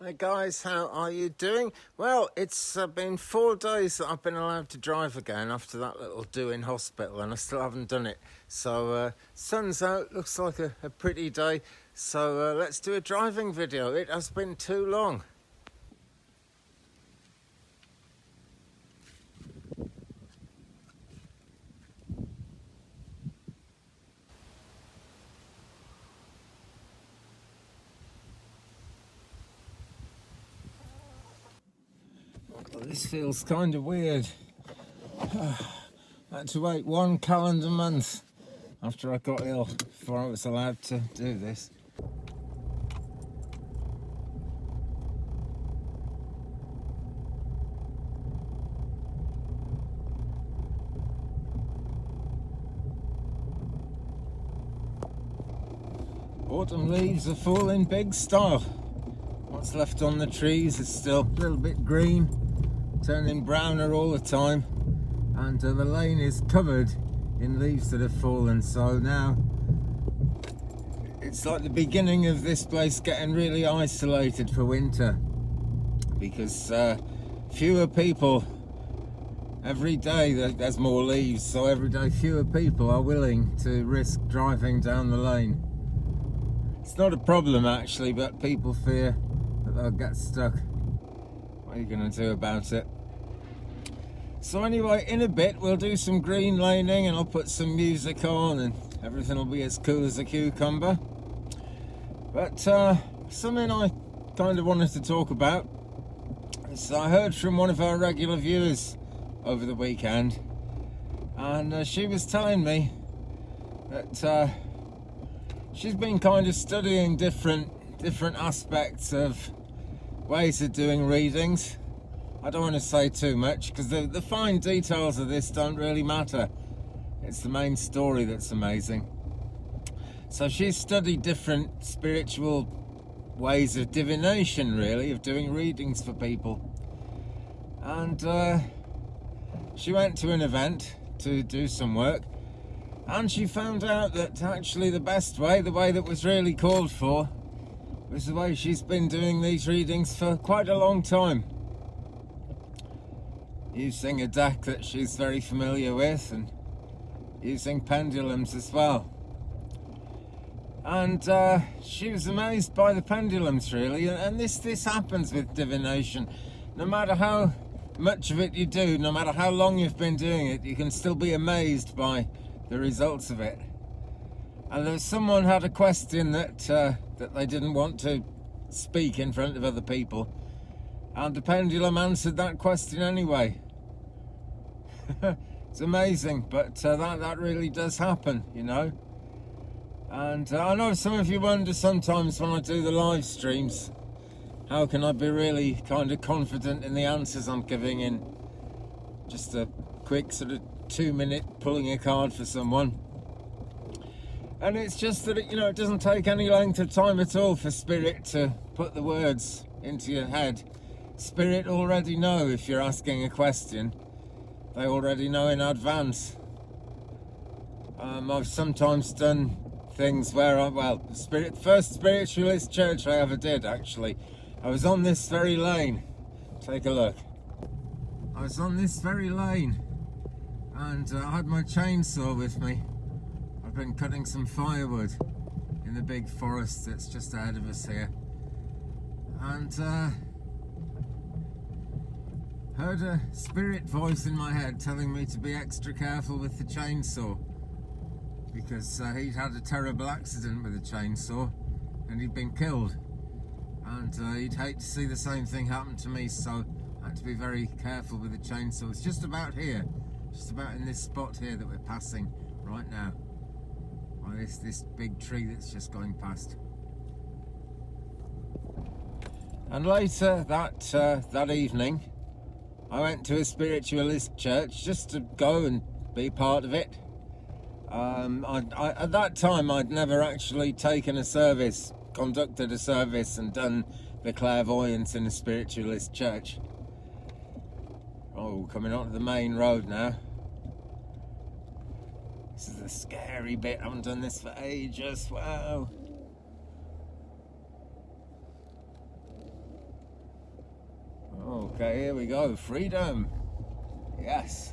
there guys, how are you doing? Well, it's been 4 days that I've been allowed to drive again after that little do in hospital, and I still haven't done it. So sun's out, looks like a pretty day, so let's do a driving video. It has been too long. This feels kind of weird. I had to wait 1 calendar month after I got ill before I was allowed to do this. Autumn leaves are falling big style. What's left on the trees is still a little bit green, turning browner all the time, and the lane is covered in leaves that have fallen. So now it's like the beginning of this place getting really isolated for winter, because fewer people every day. There's more leaves, so every day fewer people are willing to risk driving down the lane. It's not a problem actually, but people fear that they'll get stuck. What are you going to do about it? So anyway, in a bit we'll do some green laning and I'll put some music on and everything will be as cool as a cucumber. But something I kind of wanted to talk about is I heard from one of our regular viewers over the weekend, and she was telling me that she's been kind of studying different aspects of ways of doing readings. I don't want to say too much because the fine details of this don't really matter. It's the main story that's amazing. So she's studied different spiritual ways of divination, really, of doing readings for people. And she went to an event to do some work, and she found out that actually the best way, the way that was really called for, was the way she's been doing these readings for quite a long time, using a deck that she's very familiar with and using pendulums as well. And she was amazed by the pendulums, really. And this happens with divination. No matter how much of it you do, no matter how long you've been doing it, you can still be amazed by the results of it. And there was someone had a question that they didn't want to speak in front of other people, and the pendulum answered that question anyway. It's amazing, but that really does happen, you know. And I know some of you wonder sometimes when I do the live streams, how can I be really kind of confident in the answers I'm giving in just a quick sort of 2-minute pulling a card for someone. And it's just that it doesn't take any length of time at all for Spirit to put the words into your head. Spirit already know if you're asking a question. They already know in advance. I've sometimes done things where first spiritualist church I ever did, actually. I was on this very lane. Take a look. I was on this very lane, and I had my chainsaw with me. I've been cutting some firewood in the big forest that's just ahead of us here, and heard a spirit voice in my head telling me to be extra careful with the chainsaw, because he'd had a terrible accident with a chainsaw and he'd been killed, and he'd hate to see the same thing happen to me, so I had to be very careful with the chainsaw. It's just about here, just about in this spot here that we're passing right now. Well, this big tree that's just going past. And later that evening, I went to a spiritualist church just to go and be part of it. At that time, I'd never actually taken a service, conducted a service and done the clairvoyance in a spiritualist church. Oh, coming onto the main road now. This is a scary bit. I haven't done this for ages. Wow. Okay, here we go. Freedom. Yes.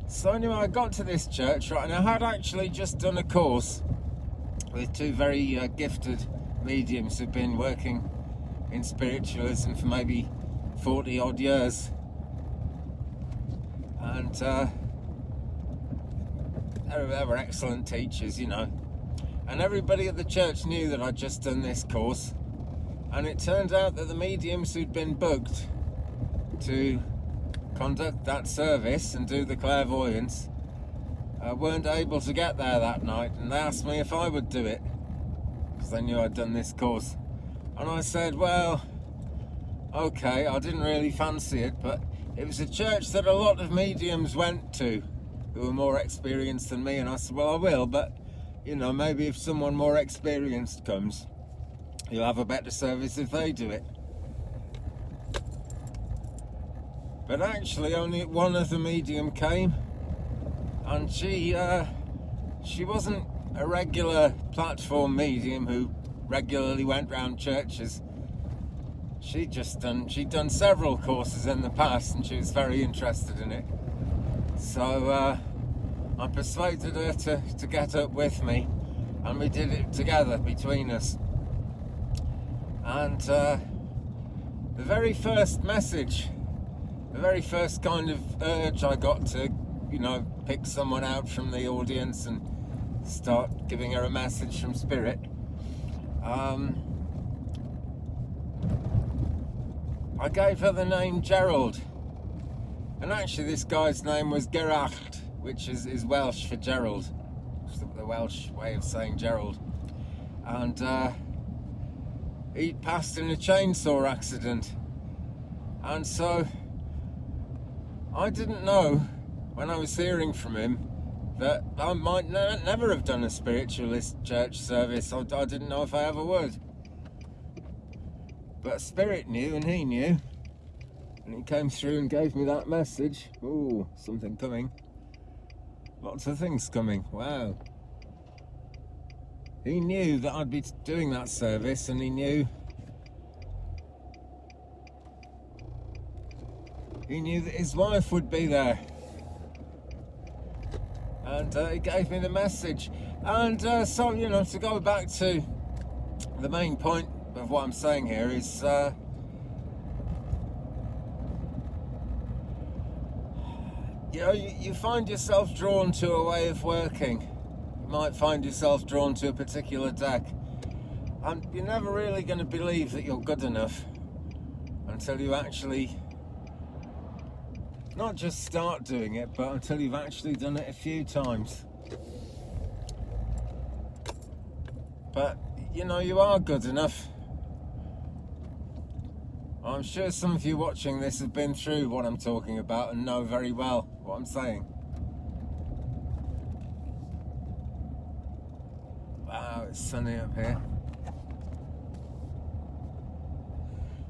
So anyway, I got to this church, right, and I had actually just done a course with two very gifted mediums who've been working in spiritualism for maybe 40 odd years, and they were excellent teachers, you know, and everybody at the church knew that I'd just done this course. And it turned out that the mediums who'd been booked to conduct that service and do the clairvoyance weren't able to get there that night, and they asked me if I would do it because they knew I'd done this course. And I said, well, okay, I didn't really fancy it, but it was a church that a lot of mediums went to who were more experienced than me, and I said, well, I will, but you know, maybe if someone more experienced comes, you'll have a better service if they do it. But actually only one of the medium came, and she wasn't a regular platform medium who regularly went round churches. She'd done several courses in the past, and she was very interested in it. So I persuaded her to get up with me, and we did it together between us. And the very first message, the very first kind of urge I got to, you know, pick someone out from the audience and start giving her a message from spirit, I gave her the name Gerald. And actually this guy's name was Gerard, which is Welsh for Gerald. It's the Welsh way of saying Gerald. And he'd passed in a chainsaw accident, and so I didn't know when I was hearing from him that I might never have done a spiritualist church service. I didn't know if I ever would, but Spirit knew, and he knew, and he came through and gave me that message. Ooh, something coming, lots of things coming. Wow. He knew that I'd be doing that service, and he knew that his wife would be there, and he gave me the message. And so, you know, to go back to the main point of what I'm saying here is you know, you find yourself drawn to a way of working. Might find yourself drawn to a particular deck, and you're never really going to believe that you're good enough until you actually not just start doing it, but until you've actually done it a few times. But you know, you are good enough. I'm sure some of you watching this have been through what I'm talking about and know very well what I'm saying. Wow, it's sunny up here.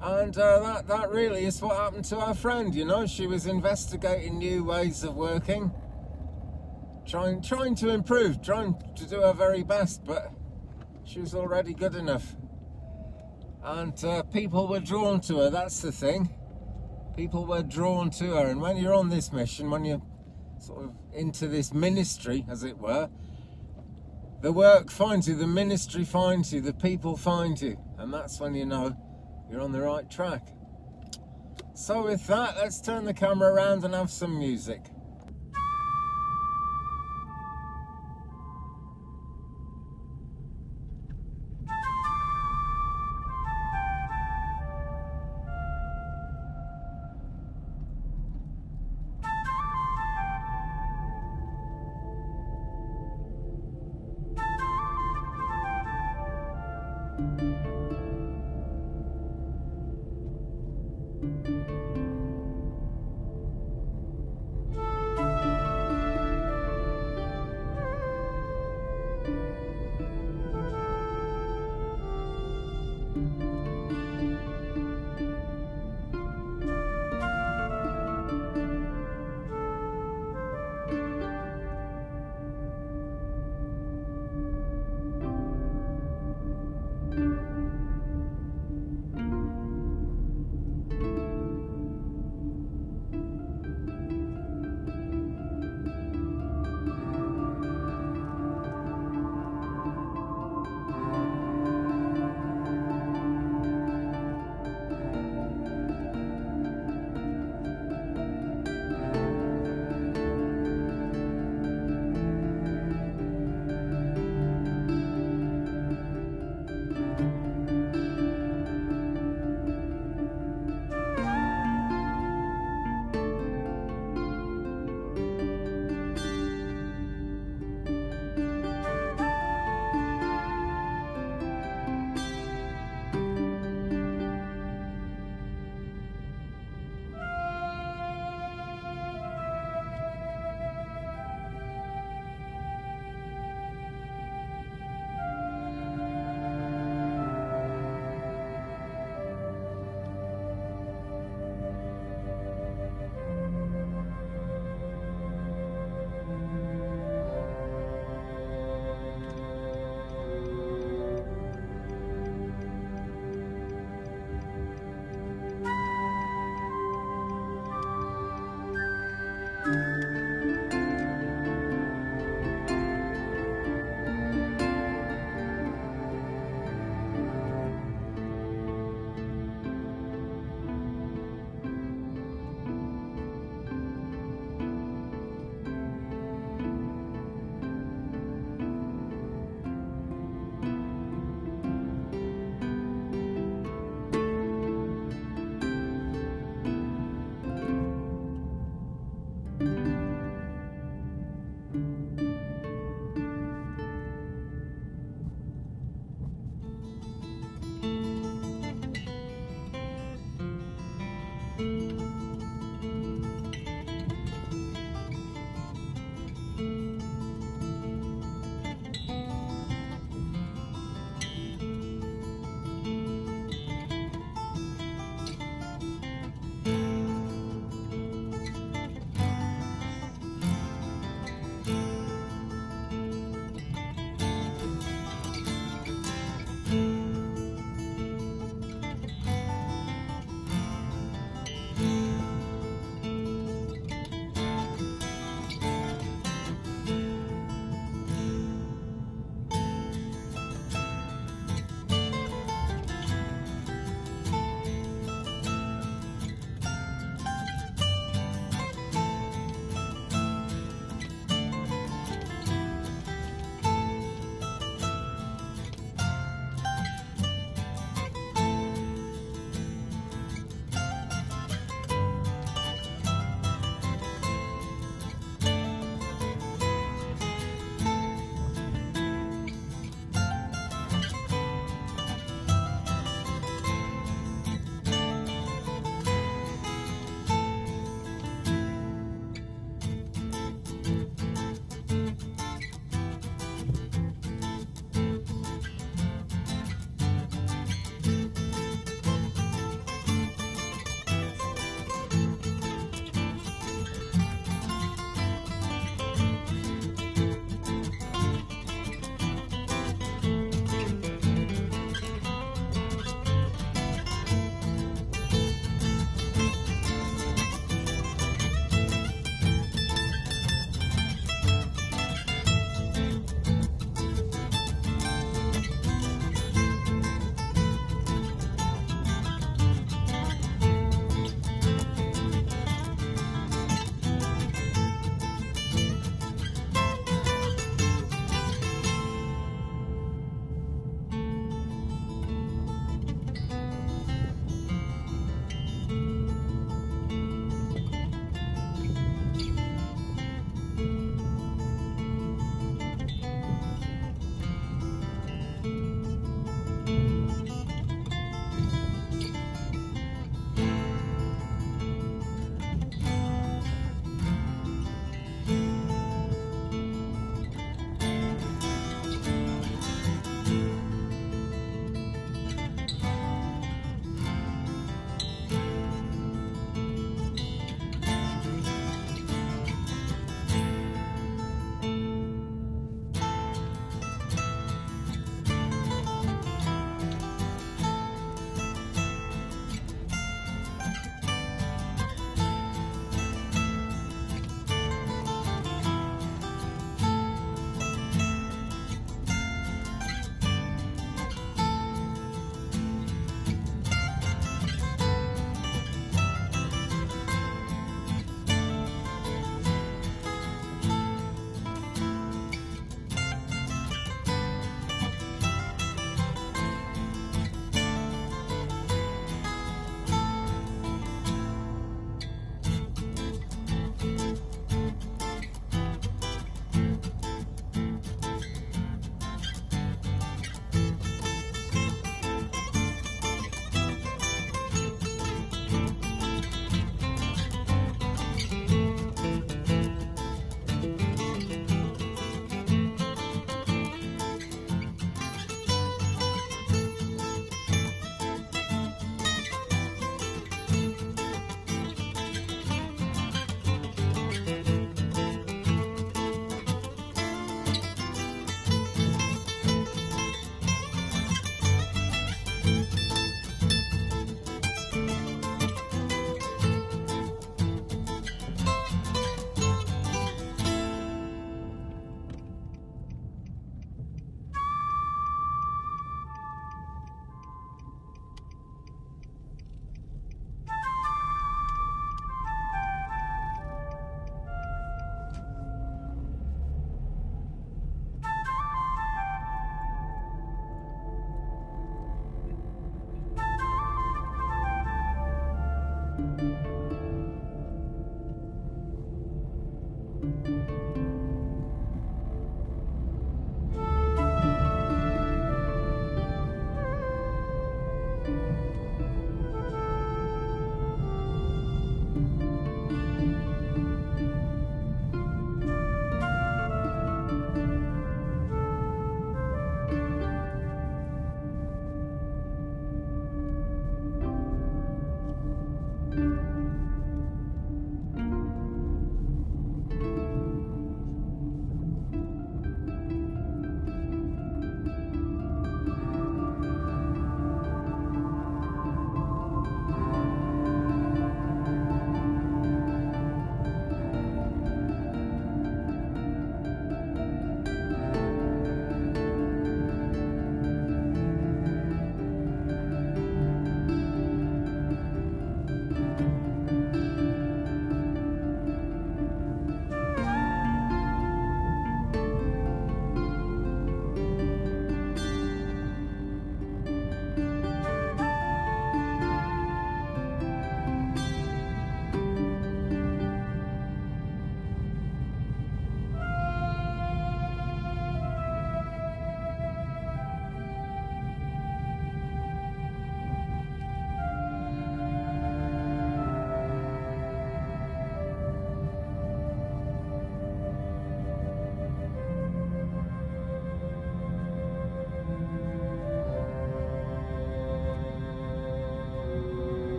And that really is what happened to our friend, you know. She was investigating new ways of working, trying to improve, trying to do her very best, but she was already good enough. And people were drawn to her, that's the thing. People were drawn to her, and when you're on this mission, when you're sort of into this ministry, as it were, the work finds you, the ministry finds you, the people find you, and that's when you know you're on the right track. So with that, let's turn the camera around and have some music.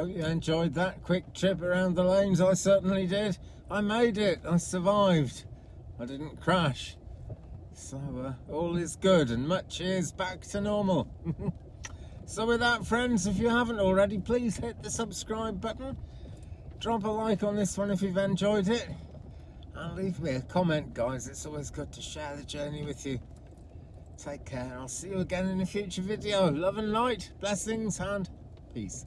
hope you enjoyed that quick trip around the lanes. I certainly did. I made it. I survived. I didn't crash. So all is good and much is back to normal. So with that, friends, if you haven't already, please hit the subscribe button. Drop a like on this one if you've enjoyed it. And leave me a comment, guys. It's always good to share the journey with you. Take care. I'll see you again in a future video. Love and light, blessings and peace.